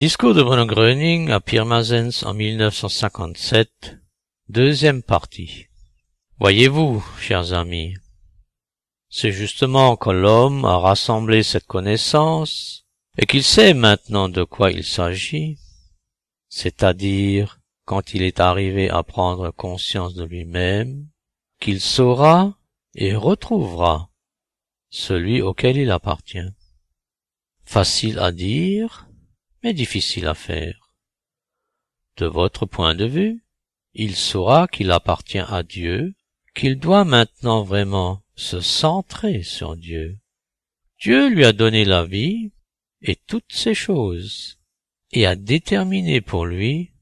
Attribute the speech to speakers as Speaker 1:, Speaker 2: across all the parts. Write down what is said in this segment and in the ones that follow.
Speaker 1: Discours de Bruno Gröning à Pirmasens en 1957, deuxième partie. Voyez-vous, chers amis, c'est justement quand l'homme a rassemblé cette connaissance et qu'il sait maintenant de quoi il s'agit, c'est-à-dire quand il est arrivé à prendre conscience de lui-même, qu'il saura et retrouvera celui auquel il appartient. Facile à dire, mais difficile à faire. De votre point de vue, il saura qu'il appartient à Dieu, qu'il doit maintenant vraiment se centrer sur Dieu. Dieu lui a donné la vie et toutes ces choses, et a déterminé pour lui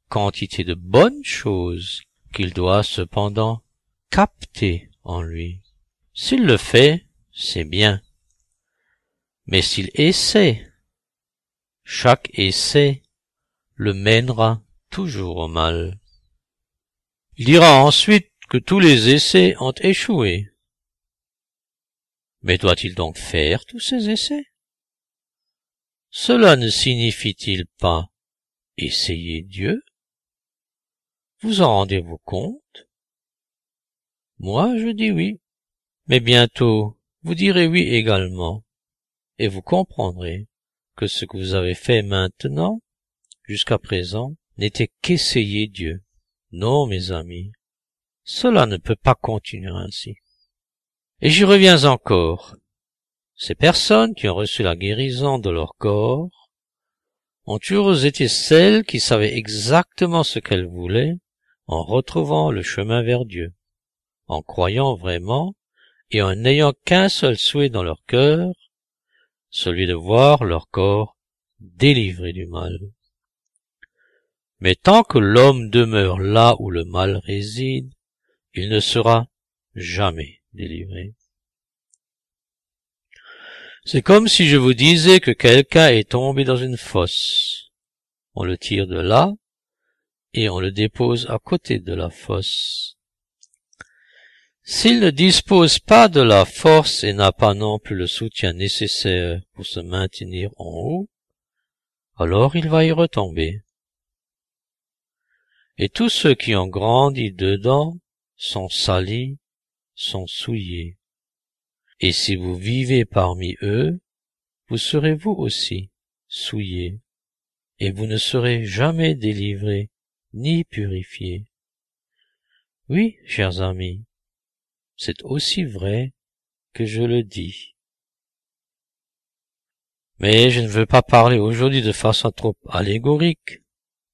Speaker 1: quantité de bonnes choses qu'il doit cependant capter en lui. S'il le fait, c'est bien. Mais s'il essaie, chaque essai le mènera toujours au mal. Il dira ensuite que tous les essais ont échoué. Mais doit-il donc faire tous ces essais? Cela ne signifie-t-il pas essayer Dieu? Vous en rendez-vous compte? Moi, je dis oui. Mais bientôt, vous direz oui également, et vous comprendrez que ce que vous avez fait maintenant, jusqu'à présent, n'était qu'essayer Dieu. Non, mes amis, cela ne peut pas continuer ainsi. Et j'y reviens encore. Ces personnes qui ont reçu la guérison de leur corps ont toujours été celles qui savaient exactement ce qu'elles voulaient en retrouvant le chemin vers Dieu, en croyant vraiment et en n'ayant qu'un seul souhait dans leur cœur, celui de voir leur corps délivré du mal. Mais tant que l'homme demeure là où le mal réside, il ne sera jamais délivré. C'est comme si je vous disais que quelqu'un est tombé dans une fosse. On le tire de là et on le dépose à côté de la fosse. S'il ne dispose pas de la force et n'a pas non plus le soutien nécessaire pour se maintenir en haut, alors il va y retomber. Et tous ceux qui ont grandi dedans sont salis, sont souillés. Et si vous vivez parmi eux, vous serez vous aussi souillés, et vous ne serez jamais délivrés ni purifiés. Oui, chers amis, c'est aussi vrai que je le dis. Mais je ne veux pas parler aujourd'hui de façon trop allégorique,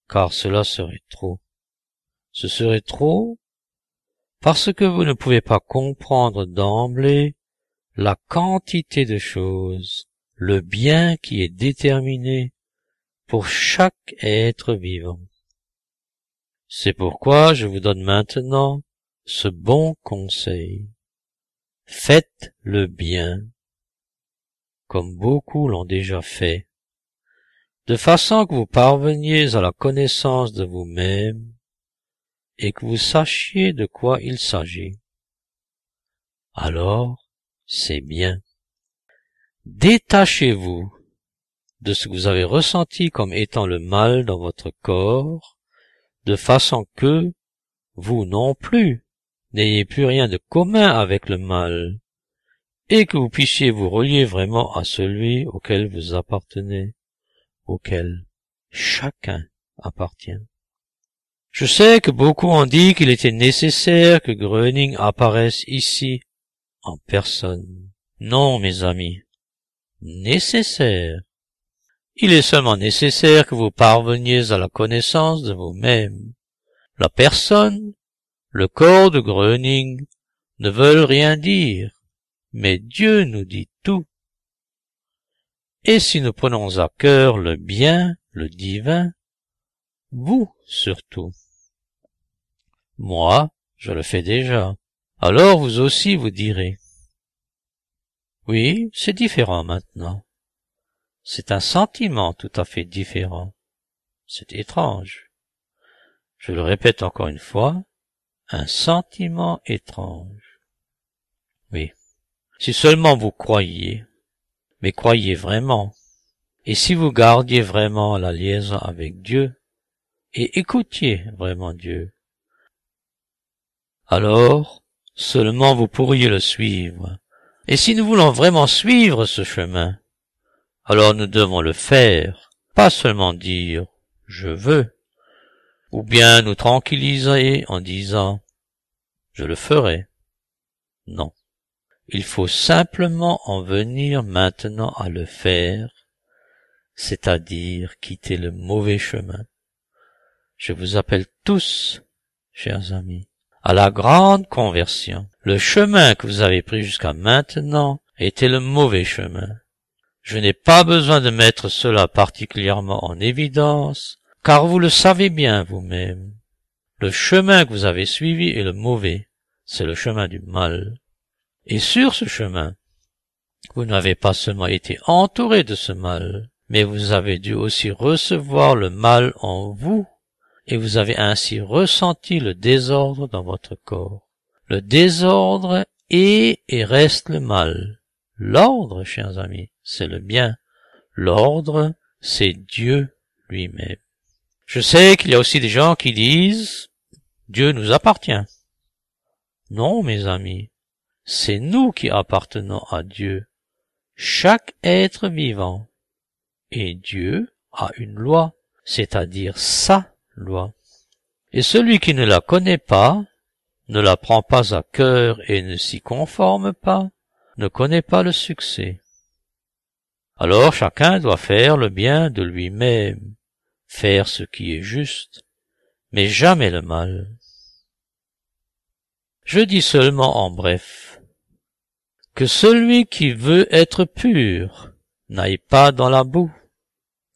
Speaker 1: car cela serait trop. Ce serait trop parce que vous ne pouvez pas comprendre d'emblée la quantité de choses, le bien qui est déterminé pour chaque être vivant. C'est pourquoi je vous donne maintenant ce bon conseil. Faites le bien, comme beaucoup l'ont déjà fait, de façon que vous parveniez à la connaissance de vous-même et que vous sachiez de quoi il s'agit. Alors, c'est bien. Détachez-vous de ce que vous avez ressenti comme étant le mal dans votre corps, de façon que, vous non plus, n'ayez plus rien de commun avec le mal, et que vous puissiez vous relier vraiment à celui auquel vous appartenez, auquel chacun appartient. Je sais que beaucoup ont dit qu'il était nécessaire que Gröning apparaisse ici, en personne. Non, mes amis, nécessaire. Il est seulement nécessaire que vous parveniez à la connaissance de vous-même. La personne, le corps de Gröning ne veulent rien dire, mais Dieu nous dit tout. Et si nous prenons à cœur le bien, le divin, vous surtout. Moi, je le fais déjà. Alors vous aussi vous direz. Oui, c'est différent maintenant. C'est un sentiment tout à fait différent. C'est étrange. Je le répète encore une fois, un sentiment étrange. Oui. Si seulement vous croyiez, mais croyez vraiment, Et si vous gardiez vraiment la liaison avec Dieu, et écoutiez vraiment Dieu, alors seulement vous pourriez le suivre. Et si nous voulons vraiment suivre ce chemin, alors nous devons le faire, pas seulement dire « je veux », ou bien nous tranquilliser en disant « je le ferai ». Non, il faut simplement en venir maintenant à le faire, c'est-à-dire quitter le mauvais chemin. Je vous appelle tous, chers amis, à la grande conversion. Le chemin que vous avez pris jusqu'à maintenant était le mauvais chemin. Je n'ai pas besoin de mettre cela particulièrement en évidence, car vous le savez bien vous-même. Le chemin que vous avez suivi est le mauvais, c'est le chemin du mal. Et sur ce chemin, vous n'avez pas seulement été entouré de ce mal, mais vous avez dû aussi recevoir le mal en vous, et vous avez ainsi ressenti le désordre dans votre corps. Le désordre est et reste le mal. L'ordre, chers amis, c'est le bien. L'ordre, c'est Dieu lui-même. Je sais qu'il y a aussi des gens qui disent « Dieu nous appartient ». Non, mes amis, c'est nous qui appartenons à Dieu, chaque être vivant. Et Dieu a une loi, c'est-à-dire sa loi. Et celui qui ne la connaît pas, ne la prend pas à cœur et ne s'y conforme pas, ne connaît pas le succès. Alors chacun doit faire le bien de lui-même, faire ce qui est juste, mais jamais le mal. Je dis seulement en bref, que celui qui veut être pur n'aille pas dans la boue,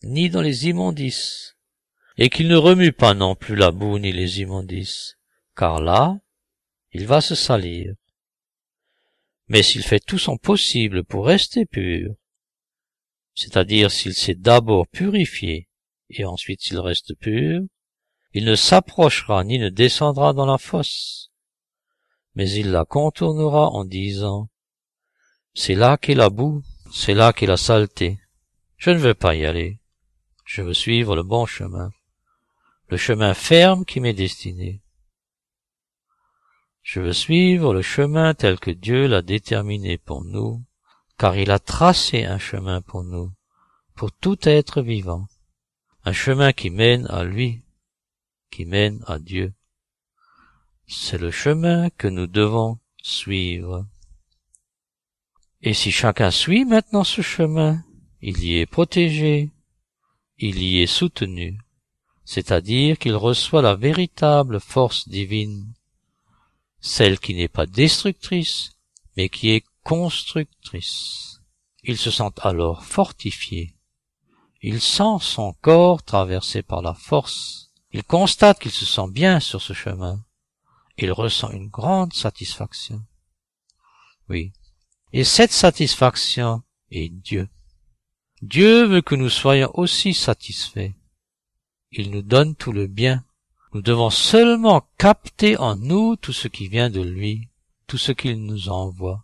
Speaker 1: ni dans les immondices, et qu'il ne remue pas non plus la boue ni les immondices, car là, il va se salir. Mais s'il fait tout son possible pour rester pur, c'est-à-dire s'il s'est d'abord purifié, et ensuite s'il reste pur, il ne s'approchera ni ne descendra dans la fosse, mais il la contournera en disant « C'est là qu'est la boue, c'est là qu'est la saleté. Je ne veux pas y aller. Je veux suivre le bon chemin, le chemin ferme qui m'est destiné. Je veux suivre le chemin tel que Dieu l'a déterminé pour nous, car il a tracé un chemin pour nous, pour tout être vivant, un chemin qui mène à lui, qui mène à Dieu. C'est le chemin que nous devons suivre. Et si chacun suit maintenant ce chemin, il y est protégé, il y est soutenu, c'est-à-dire qu'il reçoit la véritable force divine, celle qui n'est pas destructrice, mais qui est constructrice. Il se sent alors fortifié. Il sent son corps traversé par la force. Il constate qu'il se sent bien sur ce chemin. Il ressent une grande satisfaction. Oui. Et cette satisfaction est Dieu. Dieu veut que nous soyons aussi satisfaits. Il nous donne tout le bien. Nous devons seulement capter en nous tout ce qui vient de lui, tout ce qu'il nous envoie.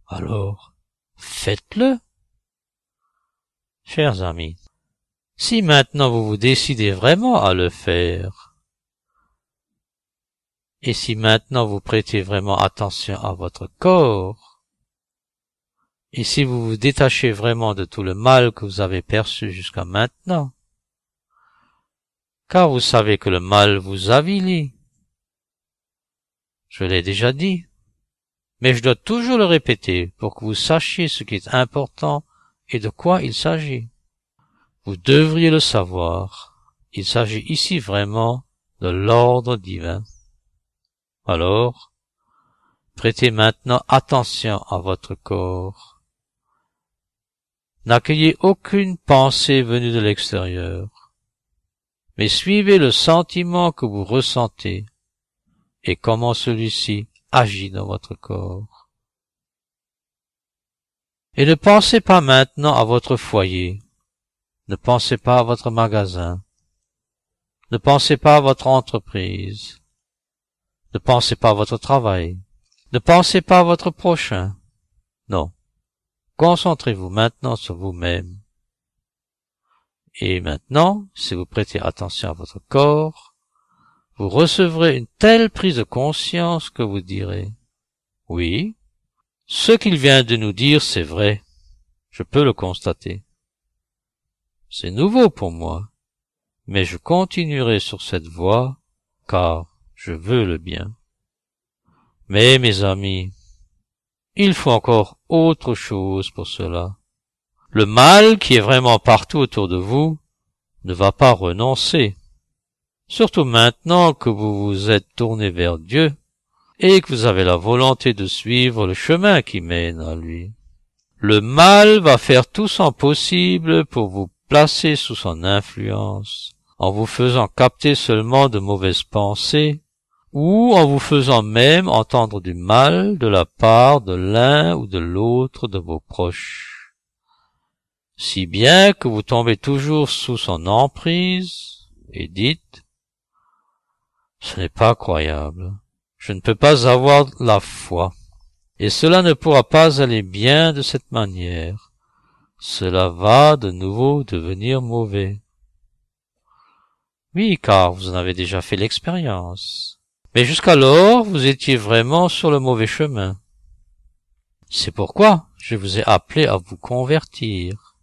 Speaker 1: Alors, faites-le. Chers amis, si maintenant vous vous décidez vraiment à le faire, et si maintenant vous prêtez vraiment attention à votre corps, et si vous vous détachez vraiment de tout le mal que vous avez perçu jusqu'à maintenant, car vous savez que le mal vous avilit. Je l'ai déjà dit, mais je dois toujours le répéter pour que vous sachiez ce qui est important et de quoi il s'agit. Vous devriez le savoir. Il s'agit ici vraiment de l'ordre divin. Alors, prêtez maintenant attention à votre corps. N'accueillez aucune pensée venue de l'extérieur, mais suivez le sentiment que vous ressentez et comment celui-ci agit dans votre corps. Et ne pensez pas maintenant à votre foyer, ne pensez pas à votre magasin, ne pensez pas à votre entreprise, ne pensez pas à votre travail, ne pensez pas à votre prochain. Non, concentrez-vous maintenant sur vous-même. Et maintenant, si vous prêtez attention à votre corps, vous recevrez une telle prise de conscience que vous direz « Oui, ce qu'il vient de nous dire, c'est vrai, je peux le constater. C'est nouveau pour moi, mais je continuerai sur cette voie, car je veux le bien. Mais, mes amis, il faut encore autre chose pour cela. Le mal qui est vraiment partout autour de vous ne va pas renoncer, surtout maintenant que vous vous êtes tourné vers Dieu et que vous avez la volonté de suivre le chemin qui mène à lui. Le mal va faire tout son possible pour vous placer sous son influence, en vous faisant capter seulement de mauvaises pensées, ou en vous faisant même entendre du mal de la part de l'un ou de l'autre de vos proches. Si bien que vous tombez toujours sous son emprise et dites « Ce n'est pas croyable, je ne peux pas avoir la foi, et cela ne pourra pas aller bien de cette manière, cela va de nouveau devenir mauvais. » Oui, car vous en avez déjà fait l'expérience. Mais jusqu'alors, vous étiez vraiment sur le mauvais chemin. C'est pourquoi je vous ai appelé à vous convertir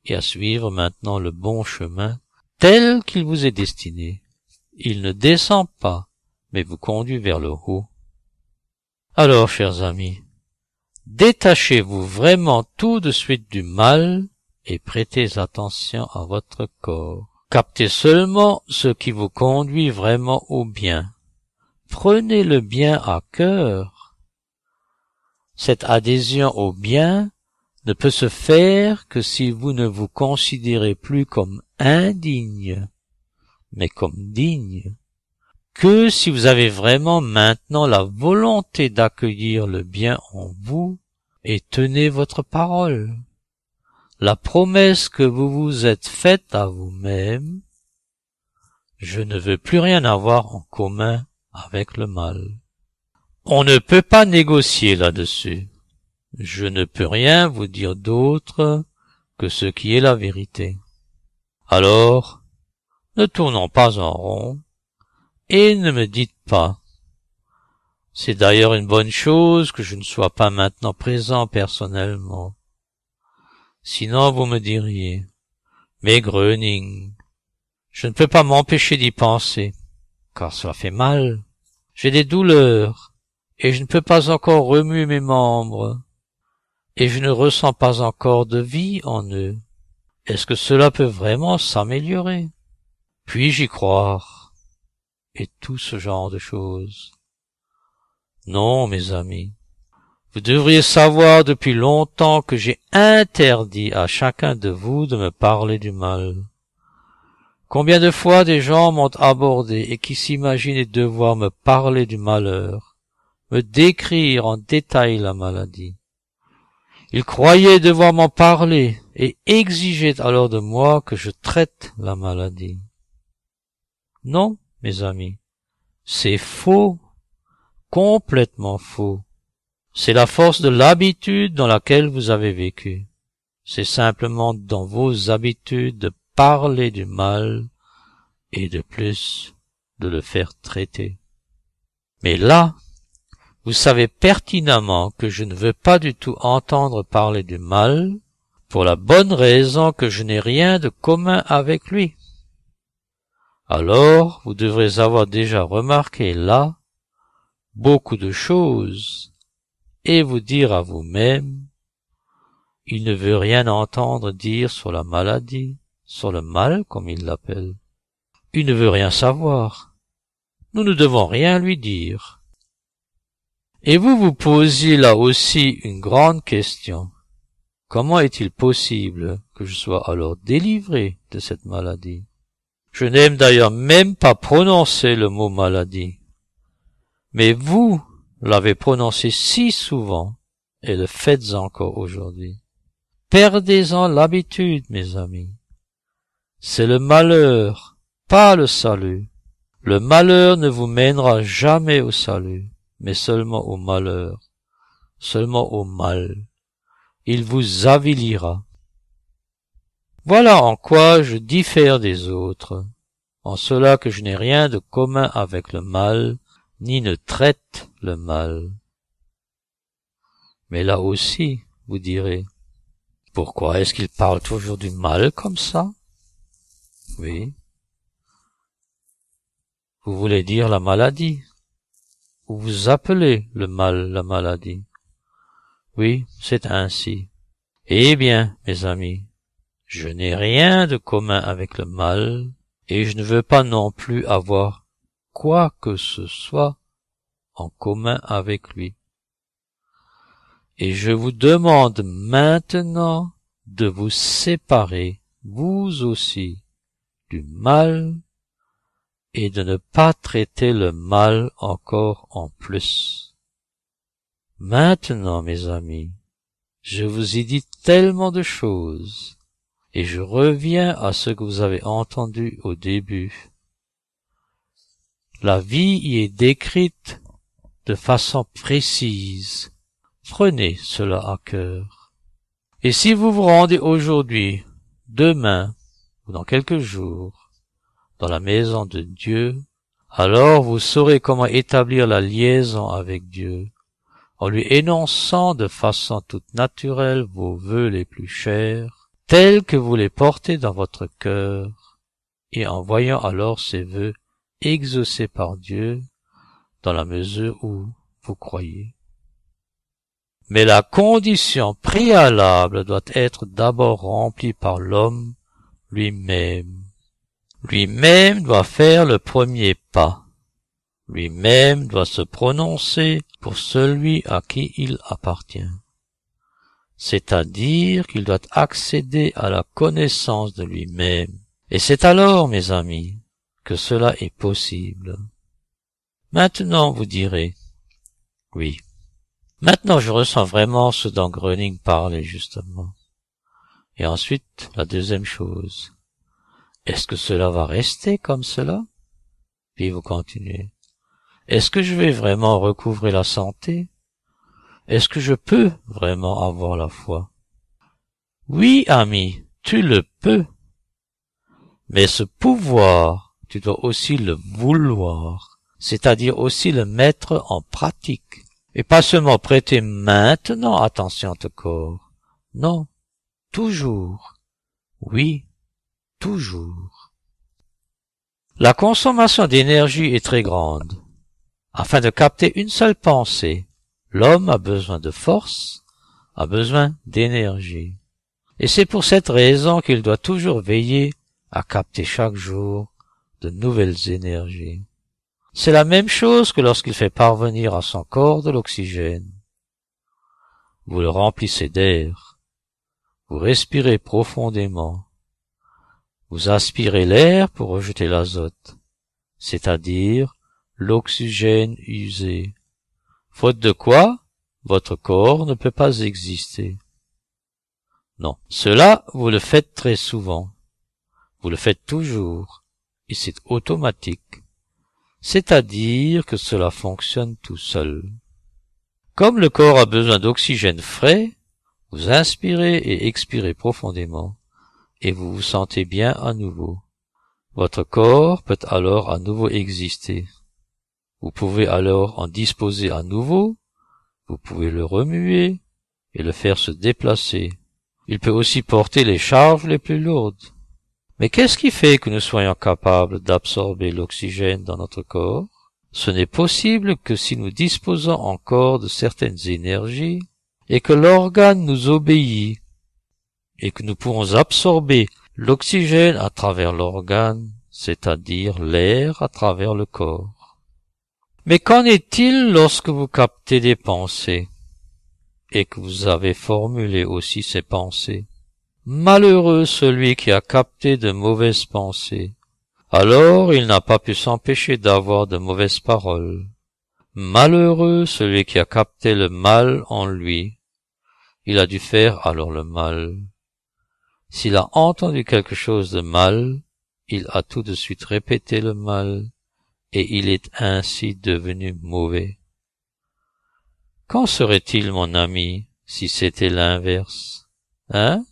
Speaker 1: et à suivre maintenant le bon chemin tel qu'il vous est destiné. Il ne descend pas, mais vous conduit vers le haut. Alors, chers amis, détachez-vous vraiment tout de suite du mal et prêtez attention à votre corps. Captez seulement ce qui vous conduit vraiment au bien. Prenez le bien à cœur. Cette adhésion au bien ne peut se faire que si vous ne vous considérez plus comme indigne, mais comme digne, que si vous avez vraiment maintenant la volonté d'accueillir le bien en vous et tenez votre parole, la promesse que vous vous êtes faite à vous-même, je ne veux plus rien avoir en commun avec le mal. On ne peut pas négocier là-dessus. Je ne peux rien vous dire d'autre que ce qui est la vérité. Alors, ne tournons pas en rond, et ne me dites pas. C'est d'ailleurs une bonne chose que je ne sois pas maintenant présent personnellement. Sinon vous me diriez, mais Gröning, je ne peux pas m'empêcher d'y penser, car cela fait mal. J'ai des douleurs, et je ne peux pas encore remuer mes membres. Et je ne ressens pas encore de vie en eux. Est-ce que cela peut vraiment s'améliorer? Puis-je y croire? Et tout ce genre de choses. Non, mes amis. Vous devriez savoir depuis longtemps que j'ai interdit à chacun de vous de me parler du mal. Combien de fois des gens m'ont abordé et qui s'imaginaient devoir me parler du malheur, me décrire en détail la maladie. Ils croyaient devoir m'en parler et exigeaient alors de moi que je traite la maladie. Non, mes amis, c'est faux, complètement faux. C'est la force de l'habitude dans laquelle vous avez vécu. C'est simplement dans vos habitudes de parler du mal et de plus de le faire traiter. Mais là, vous savez pertinemment que je ne veux pas du tout entendre parler du mal, pour la bonne raison que je n'ai rien de commun avec lui. Alors, vous devrez avoir déjà remarqué là beaucoup de choses, et vous dire à vous-même, il ne veut rien entendre dire sur la maladie, sur le mal comme il l'appelle. Il ne veut rien savoir. Nous ne devons rien lui dire. Et vous vous posiez là aussi une grande question. Comment est-il possible que je sois alors délivré de cette maladie? Je n'aime d'ailleurs même pas prononcer le mot maladie. Mais vous l'avez prononcé si souvent et le faites encore aujourd'hui. Perdez-en l'habitude, mes amis. C'est le malheur, pas le salut. Le malheur ne vous mènera jamais au salut, mais seulement au malheur, seulement au mal. Il vous avilira. Voilà en quoi je diffère des autres, en cela que je n'ai rien de commun avec le mal, ni ne traite le mal. Mais là aussi, vous direz, pourquoi est-ce qu'il parle toujours du mal comme ça? Oui. Vous voulez dire la maladie, ou vous appelez le mal la maladie. Oui, c'est ainsi. Eh bien, mes amis, je n'ai rien de commun avec le mal, et je ne veux pas non plus avoir quoi que ce soit en commun avec lui. Et je vous demande maintenant de vous séparer, vous aussi, du mal, et de ne pas traiter le mal encore en plus. Maintenant, mes amis, je vous ai dit tellement de choses, et je reviens à ce que vous avez entendu au début. La vie y est décrite de façon précise. Prenez cela à cœur. Et si vous vous rendez aujourd'hui, demain, ou dans quelques jours, dans la maison de Dieu, alors vous saurez comment établir la liaison avec Dieu, en lui énonçant de façon toute naturelle vos vœux les plus chers, tels que vous les portez dans votre cœur, et en voyant alors ces vœux exaucés par Dieu, dans la mesure où vous croyez. Mais la condition préalable doit être d'abord remplie par l'homme lui-même. Lui-même doit faire le premier pas. Lui-même doit se prononcer pour celui à qui il appartient. C'est-à-dire qu'il doit accéder à la connaissance de lui-même. Et c'est alors, mes amis, que cela est possible. Maintenant, vous direz, oui. Maintenant, je ressens vraiment ce dont Gröning parlait justement. Et ensuite, la deuxième chose. Est-ce que cela va rester comme cela? Puis vous continuez. Est-ce que je vais vraiment recouvrer la santé? Est-ce que je peux vraiment avoir la foi? Oui, ami, tu le peux. Mais ce pouvoir, tu dois aussi le vouloir, c'est-à-dire aussi le mettre en pratique. Et pas seulement prêter maintenant attention à ton corps. Non, toujours. Oui, toujours. La consommation d'énergie est très grande. Afin de capter une seule pensée, l'homme a besoin de force, a besoin d'énergie. Et c'est pour cette raison qu'il doit toujours veiller à capter chaque jour de nouvelles énergies. C'est la même chose que lorsqu'il fait parvenir à son corps de l'oxygène. Vous le remplissez d'air, vous respirez profondément, vous aspirez l'air pour rejeter l'azote, c'est-à-dire l'oxygène usé, faute de quoi votre corps ne peut pas exister. Non, cela vous le faites très souvent, vous le faites toujours, et c'est automatique. C'est-à-dire que cela fonctionne tout seul. Comme le corps a besoin d'oxygène frais, vous inspirez et expirez profondément, et vous vous sentez bien à nouveau. Votre corps peut alors à nouveau exister. Vous pouvez alors en disposer à nouveau, vous pouvez le remuer et le faire se déplacer. Il peut aussi porter les charges les plus lourdes. Mais qu'est-ce qui fait que nous soyons capables d'absorber l'oxygène dans notre corps? Ce n'est possible que si nous disposons encore de certaines énergies et que l'organe nous obéit et que nous pourrons absorber l'oxygène à travers l'organe, c'est-à-dire l'air à travers le corps. Mais qu'en est-il lorsque vous captez des pensées et que vous avez formulé aussi ces pensées? Malheureux celui qui a capté de mauvaises pensées. Alors il n'a pas pu s'empêcher d'avoir de mauvaises paroles. Malheureux celui qui a capté le mal en lui. Il a dû faire alors le mal. S'il a entendu quelque chose de mal, il a tout de suite répété le mal, et il est ainsi devenu mauvais. Qu'en serait-il, mon ami, si c'était l'inverse? Hein?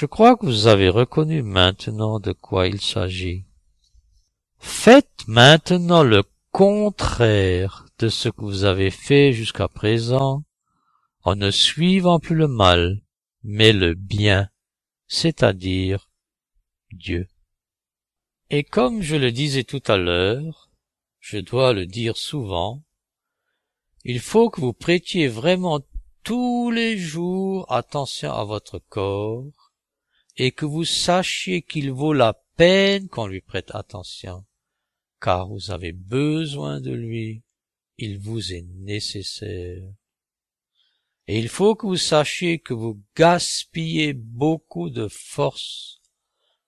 Speaker 1: Je crois que vous avez reconnu maintenant de quoi il s'agit. Faites maintenant le contraire de ce que vous avez fait jusqu'à présent, en ne suivant plus le mal, mais le bien, c'est-à-dire Dieu. Et comme je le disais tout à l'heure, je dois le dire souvent, il faut que vous prêtiez vraiment tous les jours attention à votre corps et que vous sachiez qu'il vaut la peine qu'on lui prête attention, car vous avez besoin de lui, il vous est nécessaire. Et il faut que vous sachiez que vous gaspillez beaucoup de force,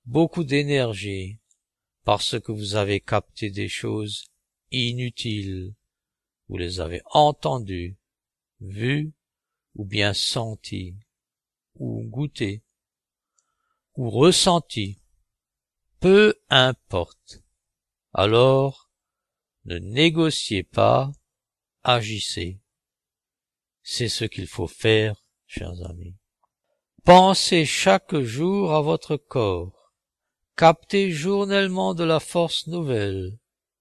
Speaker 1: beaucoup d'énergie, parce que vous avez capté des choses inutiles, vous les avez entendues, vues, ou bien senties, ou goûtées, ou ressenties, peu importe. Alors, ne négociez pas, agissez. C'est ce qu'il faut faire, chers amis. Pensez chaque jour à votre corps. Captez journellement de la force nouvelle,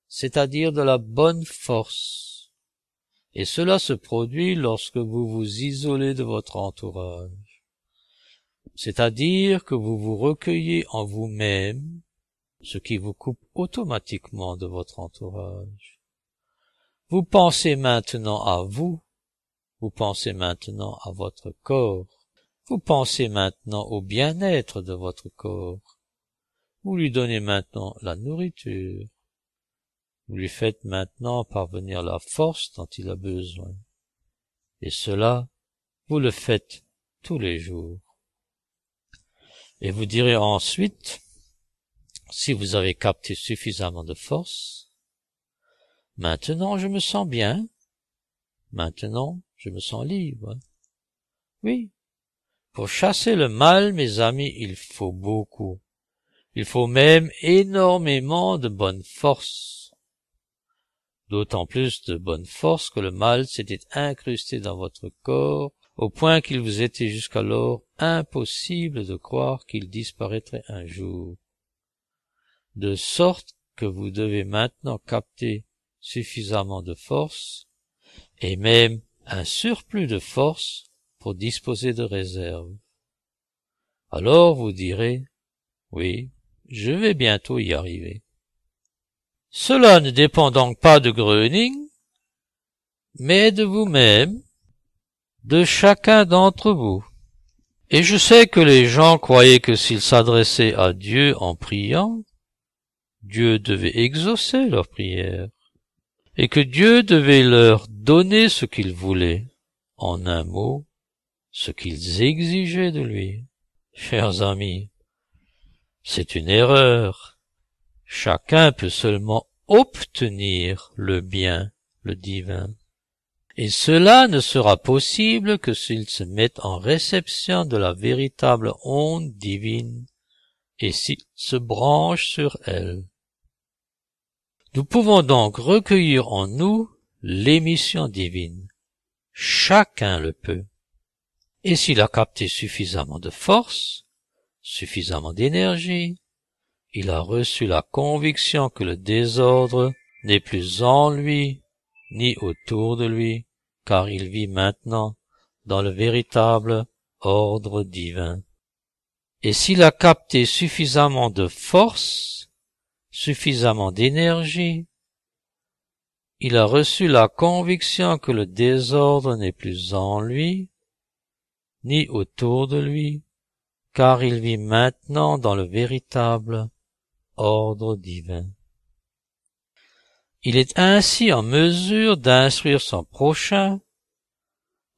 Speaker 1: c'est-à-dire de la bonne force. Et cela se produit lorsque vous vous isolez de votre entourage. C'est-à-dire que vous vous recueillez en vous-même, ce qui vous coupe automatiquement de votre entourage. Vous pensez maintenant à vous. Vous pensez maintenant à votre corps. Vous pensez maintenant au bien-être de votre corps. Vous lui donnez maintenant la nourriture. Vous lui faites maintenant parvenir la force dont il a besoin. Et cela, vous le faites tous les jours. Et vous direz ensuite, si vous avez capté suffisamment de force, maintenant je me sens bien. Maintenant, je me sens libre. Oui. Pour chasser le mal, mes amis, il faut beaucoup. Il faut même énormément de bonne force. D'autant plus de bonne force que le mal s'était incrusté dans votre corps, au point qu'il vous était jusqu'alors impossible de croire qu'il disparaîtrait un jour. De sorte que vous devez maintenant capter suffisamment de force, et même un surplus de force pour disposer de réserves. Alors vous direz, oui, je vais bientôt y arriver. Cela ne dépend donc pas de Gröning, mais de vous-même, de chacun d'entre vous. Et je sais que les gens croyaient que s'ils s'adressaient à Dieu en priant, Dieu devait exaucer leurs prières, et que Dieu devait leur donner ce qu'ils voulaient, en un mot, ce qu'ils exigeaient de lui. Chers amis, c'est une erreur. Chacun peut seulement obtenir le bien, le divin. Et cela ne sera possible que s'il se met en réception de la véritable onde divine et s'il se branche sur elle. Nous pouvons donc recueillir en nous l'émission divine. Chacun le peut. Et s'il a capté suffisamment de force, suffisamment d'énergie, il a reçu la conviction que le désordre n'est plus en lui, ni autour de lui, car il vit maintenant dans le véritable ordre divin. Et s'il a capté suffisamment de force, suffisamment d'énergie, il a reçu la conviction que le désordre n'est plus en lui, ni autour de lui, car il vit maintenant dans le véritable ordre divin. Il est ainsi en mesure d'instruire son prochain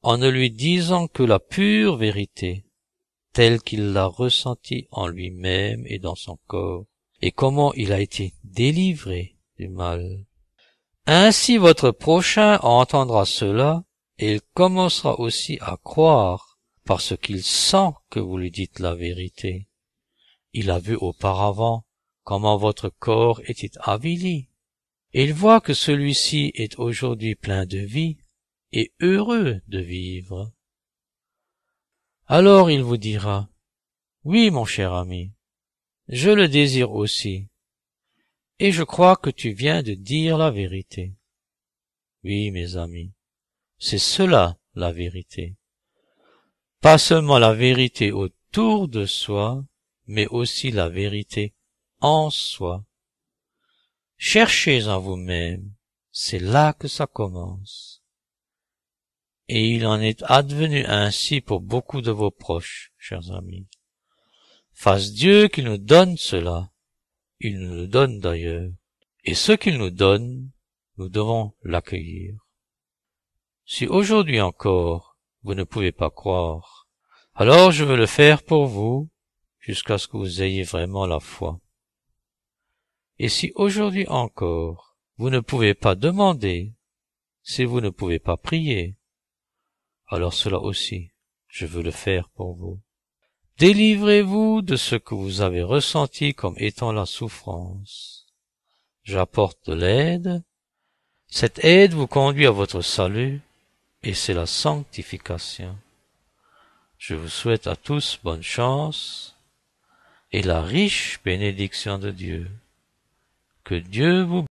Speaker 1: en ne lui disant que la pure vérité, telle qu'il l'a ressentie en lui-même et dans son corps, et comment il a été délivré du mal. Ainsi votre prochain entendra cela, et il commencera aussi à croire, parce qu'il sent que vous lui dites la vérité. Il a vu auparavant comment votre corps était avili, et il voit que celui-ci est aujourd'hui plein de vie et heureux de vivre. Alors il vous dira, Oui, mon cher ami, je le désire aussi, et je crois que tu viens de dire la vérité. Oui, mes amis, c'est cela la vérité. Pas seulement la vérité autour de soi, mais aussi la vérité en soi. Cherchez en vous-même, c'est là que ça commence. Et il en est advenu ainsi pour beaucoup de vos proches, chers amis. Fasse Dieu qu'il nous donne cela, il nous le donne d'ailleurs, et ce qu'il nous donne, nous devons l'accueillir. Si aujourd'hui encore vous ne pouvez pas croire, alors je veux le faire pour vous, jusqu'à ce que vous ayez vraiment la foi. Et si aujourd'hui encore vous ne pouvez pas demander, si vous ne pouvez pas prier, alors cela aussi, je veux le faire pour vous. Délivrez-vous de ce que vous avez ressenti comme étant la souffrance. J'apporte de l'aide. Cette aide vous conduit à votre salut, et c'est la sanctification. Je vous souhaite à tous bonne chance et la riche bénédiction de Dieu. Que Dieu vous